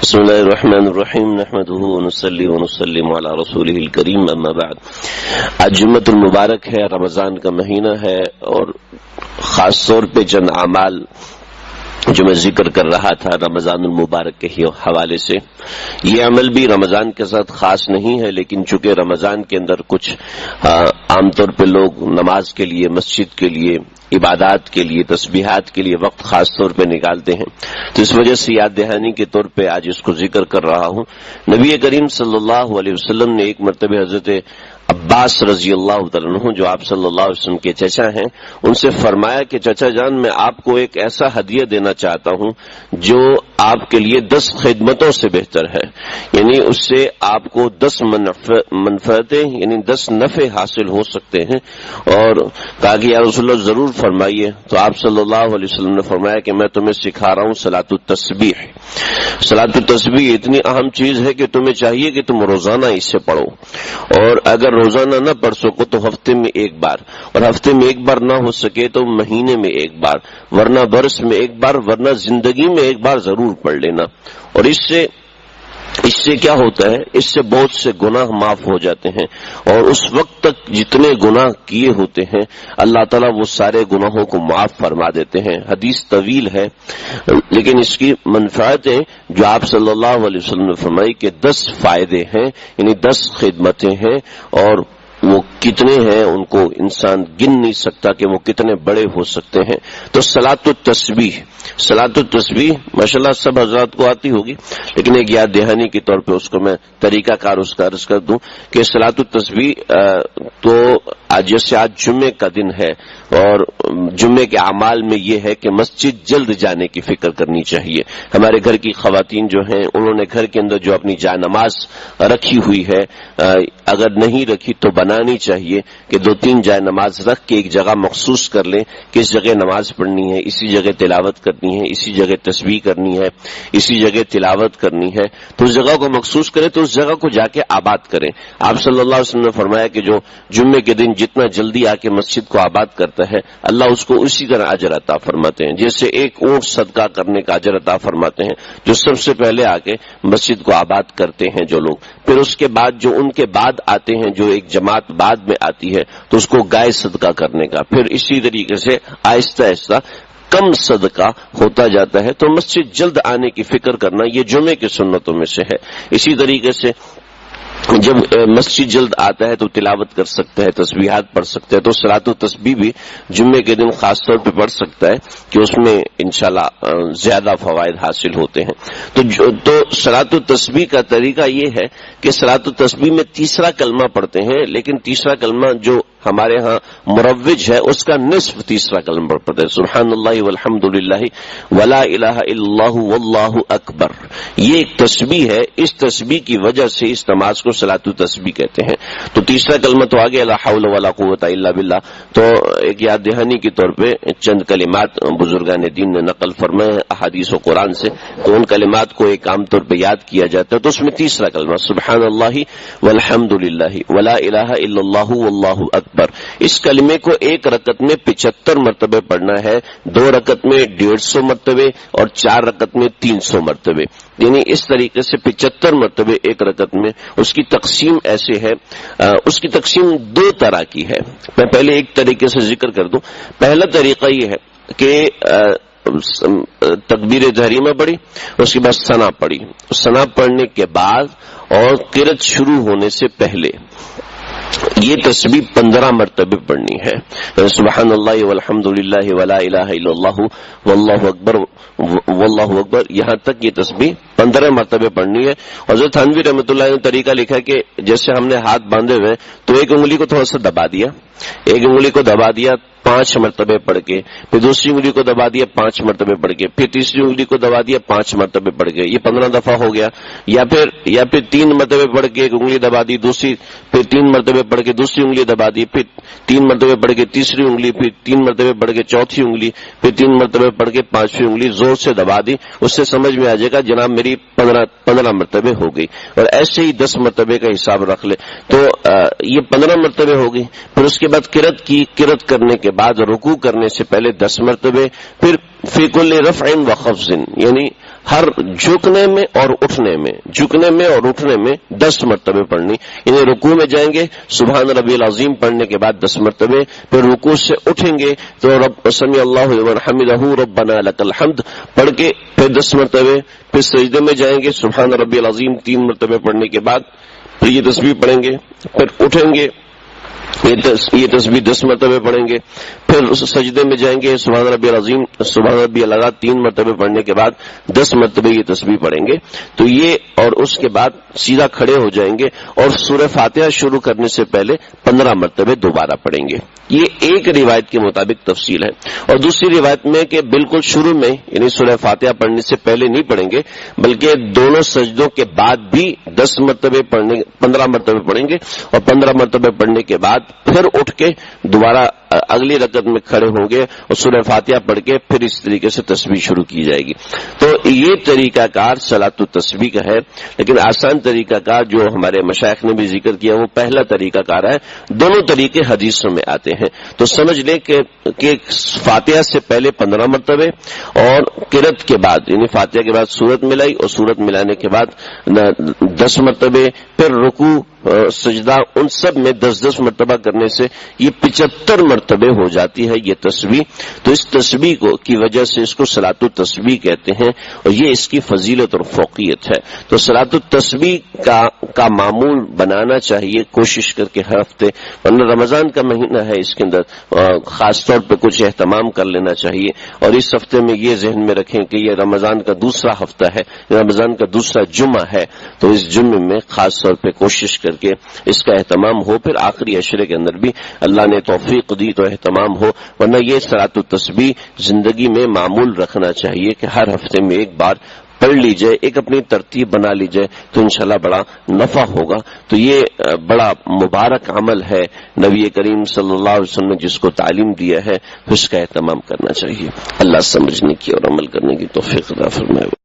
بسم اللہ الرحمن الرحیم نحمده ونصلی ونسلم علی رسوله الکریم اما بعد. آج جمعۃ المبارک ہے، رمضان کا مہینہ ہے، اور خاص طور پہ چند اعمال جو میں ذکر کر رہا تھا رمضان المبارک کے حوالے سے. یہ عمل بھی رمضان کے ساتھ خاص نہیں ہے، لیکن چونکہ رمضان کے اندر کچھ عام طور پہ لوگ نماز کے لیے، مسجد کے لیے، عبادات کے لیے، تسبیحات کے لیے وقت خاص طور پہ نکالتے ہیں، تو اس وجہ سے یاد دہانی کے طور پہ آج اس کو ذکر کر رہا ہوں. نبی کریم صلی اللہ علیہ وسلم نے ایک مرتبہ حضرت عباس رضی اللہ تعالیٰ عنہ جو آپ صلی اللہ علیہ وسلم کے چچا ہیں، ان سے فرمایا کہ چچا جان، میں آپ کو ایک ایسا ہدیہ دینا چاہتا ہوں جو آپ کے لیے 10 خدمتوں سے بہتر ہے، یعنی اس سے آپ کو 10 منفعتیں یعنی 10 نفع حاصل ہو سکتے ہیں. اور کہا کہ یا رسول اللہ ضرور فرمائیے. تو آپ صلی اللہ علیہ وسلم نے فرمایا کہ میں تمہیں سکھا رہا ہوں صلاۃ التسبیح. صلاۃ التسبیح اتنی اہم چیز ہے کہ تمہیں چاہیے کہ تم روزانہ اس سے پڑھو، اور اگر روزانہ نہ پڑھ سکو تو ہفتے میں ایک بار، اور ہفتے میں ایک بار نہ ہو سکے تو مہینے میں ایک بار، ورنہ برس میں ایک بار، ورنہ زندگی میں ایک بار ضرور پڑھ لینا. اور اس سے کیا ہوتا ہے، اس سے بہت سے گناہ معاف ہو جاتے ہیں، اور اس وقت تک جتنے گناہ کیے ہوتے ہیں اللہ تعالیٰ وہ سارے گناہوں کو معاف فرما دیتے ہیں. حدیث طویل ہے، لیکن اس کی منفعتیں جو آپ صلی اللہ علیہ وسلم نے فرمائی کہ 10 فائدے ہیں، یعنی 10 خدمتیں ہیں، اور وہ کتنے ہیں ان کو انسان گن نہیں سکتا کہ وہ کتنے بڑے ہو سکتے ہیں. تو صلاۃ التسبیح ماشاءاللہ سب حضرات کو آتی ہوگی، لیکن ایک یاد دہانی کے طور پہ اس کو میں طریقہ کار اس کا عرض کر دوں کہ صلاۃ التسبیح تو جیسے آج جمعے کا دن ہے، اور جمعے کے اعمال میں یہ ہے کہ مسجد جلد جانے کی فکر کرنی چاہیے. ہمارے گھر کی خواتین جو ہیں انہوں نے گھر کے اندر جو اپنی جائے نماز رکھی ہوئی ہے، اگر نہیں رکھی تو بنانی چاہیے کہ 2-3 جائے نماز رکھ کے ایک جگہ مخصوص کر لیں، کس جگہ نماز پڑھنی ہے، اسی جگہ تلاوت کرنی ہے، اسی جگہ تسبیح کرنی ہے، اسی جگہ تلاوت کرنی ہے. تو اس جگہ کو مخصوص کریں، تو اس جگہ کو جا کے آباد کریں. آپ صلی اللہ علیہ وسلم نے فرمایا کہ جو جمعے کے دن جتنا جلدی آ کے مسجد کو آباد کرتا ہے اللہ اس کو اسی طرح اجر عطا فرماتے ہیں، جیسے ایک اونٹ صدقہ کرنے کا اجر عطا فرماتے ہیں جو سب سے پہلے آ کے مسجد کو آباد کرتے ہیں جو لوگ. پھر اس کے بعد جو ان کے بعد آتے ہیں، جو ایک جماعت بعد میں آتی ہے، تو اس کو گائے صدقہ کرنے کا. پھر اسی طریقے سے آہستہ آہستہ کم صدقہ ہوتا جاتا ہے. تو مسجد جلد آنے کی فکر کرنا یہ جمعے کی سنتوں میں سے ہے. اسی طریقے سے جب مسجد جلد آتا ہے تو تلاوت کر سکتا ہے، تسبیحات پڑھ سکتا ہے. تو صلاۃ التسبیح بھی جمعے کے دن خاص طور پہ پڑھ سکتا ہے کہ اس میں انشاءاللہ زیادہ فوائد حاصل ہوتے ہیں. تو صلاۃ التسبیح کا طریقہ یہ ہے کہ صلاۃ التسبیح میں تیسرا کلمہ پڑھتے ہیں، لیکن تیسرا کلمہ جو ہمارے ہاں مروج ہے اس کا نصف تیسرا کلمہ پڑھتے ہیں، سبحان اللہ والحمد للہ ولا الہ الا اللہ واللہ اکبر. یہ ایک تسبیح ہے، اس تسبیح کی وجہ سے اس نماز کو صلاۃ التسبیح کہتے ہیں. تو تیسرا کلمہ تو آگے لا حول ولا قوت الا باللہ. تو ایک یاد دہانی کے طور پہ چند کلمات بزرگان دین نے نقل فرمائے احادیث و قرآن سے، تو ان کلمات کو ایک عام طور پہ یاد کیا جاتا ہے. تو اس میں تیسرا کلمہ سبحان اللہ والحمد للہ ولا الہ الا اللہ واللہ اکبر. اس کلمے کو ایک رکعت میں 75 مرتبے پڑھنا ہے، 2 رکعت میں 150 مرتبے، اور 4 رکعت میں 300 مرتبے. یعنی اس طریقے سے 75 مرتبے ایک رکعت میں. اس کی تقسیم ایسے ہے، اس کی تقسیم 2 طرح کی ہے. میں پہلے ایک طریقے سے ذکر کر دوں. پہلا طریقہ یہ ہے کہ تکبیر تحریمہ پڑھی، اس کے بعد ثنا پڑھی. ثنا پڑھنے کے بعد اور قرأت شروع ہونے سے پہلے یہ تسبیح 15 مرتبے پڑھنی ہے. سبحان اللہ والحمد للہ ولا الہ الا اللہ واللہ اکبر واللہ اکبر، یہاں تک یہ تسبیح 15 مرتبے پڑھنی ہے. حضرت تھانوی رحمۃ اللہ نے طریقہ لکھا کہ جیسے ہم نے ہاتھ باندھے ہوئے تو ایک انگلی کو تھوڑا سا دبا دیا، ایک انگلی کو دبا دیا 5 مرتبے پڑھ کے، پھر دوسری انگلی کو دبا دیا 5 مرتبے پڑھ کے، پھر تیسری انگلی کو دبا دیا 5 مرتبے پڑھ کے. یہ 15 دفعہ ہو گیا. یا پھر 3 مرتبے پڑھ کے ایک انگلی دبا دی، دوسری پھر 3 مرتبے پڑھ کے دوسری انگلی دبا دی، پھر 3 مرتبے پڑھ کے تیسری انگلی، پھر 3 مرتبے پڑھ کے چوتھی انگلی، پھر 3 مرتبے پڑھ کے 5ویں انگلی زور سے دبا دی. اس سے سمجھ میں آ جائے گا جناب میری 15 مرتبے ہو گئی. اور ایسے ہی 10 مرتبے کا حساب رکھ لے تو یہ 15 مرتبے ہو گئی. پھر اس کے بعد قرأت کرنے کے بعد رکوع کرنے سے پہلے 10 مرتبے، پھر فی کل رفع و خفض، یعنی ہر جھکنے میں اور اٹھنے میں 10 مرتبے پڑھنی، یعنی رکوع میں جائیں گے سبحان ربی العظیم پڑھنے کے بعد 10 مرتبے، پھر رکوع سے اٹھیں گے تو رب سمیع اللہ لمن حمدہ ربنا لک الحمد پڑھ کے پھر 10 مرتبے، پھر سجدے میں جائیں گے سبحان ربی العظیم 3 مرتبے پڑھنے کے بعد پھر یہ تسبیح پڑھیں گے، پھر اٹھیں گے یہ تسبیح 10 مرتبے پڑھیں گے، پھر اس سجدے میں جائیں گے سبحان ربی العظیم سبحان ربی الاعلیٰ 3 مرتبے پڑھنے کے بعد 10 مرتبے یہ تسبیح پڑھیں گے. تو یہ اور اس کے بعد سیدھا کھڑے ہو جائیں گے اور سورہ فاتحہ شروع کرنے سے پہلے 15 مرتبے دوبارہ پڑھیں گے. یہ ایک روایت کے مطابق تفصیل ہے. اور دوسری روایت میں کہ بالکل شروع میں یعنی سورہ فاتحہ پڑھنے سے پہلے نہیں پڑھیں گے بلکہ دونوں سجدوں کے بعد بھی 10 مرتبے 15 مرتبے پڑھیں گے اور 15 مرتبے پڑھنے کے بعد پھر اٹھ کے دوبارہ اگلی رکعت میں کھڑے ہوں گے اور سورہ فاتحہ پڑھ کے پھر اس طریقے سے تسبیح شروع کی جائے گی. تو یہ طریقہ کار صلاۃ التسبیح کا ہے. لیکن آسان طریقہ کار جو ہمارے مشائخ نے بھی ذکر کیا وہ پہلا طریقہ کار ہے. دونوں طریقے حدیثوں میں آتے ہیں. تو سمجھ لیں کہ فاتحہ سے پہلے 15 مرتبے اور قرأت کے بعد یعنی فاتحہ کے بعد سورت ملائی اور سورت ملانے کے بعد 10 مرتبے، پھر رکوع سجدہ، ان سب میں 10 مرتبہ کرنے سے یہ 75 مرتبے ہو جاتی ہے یہ تسبیح. تو اس تسبیح کی وجہ سے اس کو صلاۃ التسبیح کہتے ہیں اور یہ اس کی فضیلت اور فوقیت ہے. تو صلاۃ التسبیح کا معمول بنانا چاہیے کوشش کر کے ہر ہفتے، ورنہ رمضان کا مہینہ ہے اس کے اندر خاص طور پہ کچھ اہتمام کر لینا چاہیے. اور اس ہفتے میں یہ ذہن میں رکھیں کہ یہ رمضان کا دوسرا ہفتہ ہے، رمضان کا دوسرا جمعہ ہے، تو اس جمعے میں خاص طور پہ کوشش کر کے اس کا اہتمام ہو. پھر آخری عشرے کے اندر بھی اللہ نے توفیق دی تو اہتمام ہو. ورنہ یہ صلاۃ التسبیح زندگی میں معمول رکھنا چاہیے کہ ہر ہفتے میں ایک بار پڑھ لی جائے، ایک اپنی ترتیب بنا لی جائے تو انشاءاللہ بڑا نفع ہوگا. تو یہ بڑا مبارک عمل ہے، نبی کریم صلی اللہ علیہ وسلم نے جس کو تعلیم دیا ہے اس کا اہتمام کرنا چاہیے. اللہ سمجھنے کی اور عمل کرنے کی توفیق عطا فرمائے.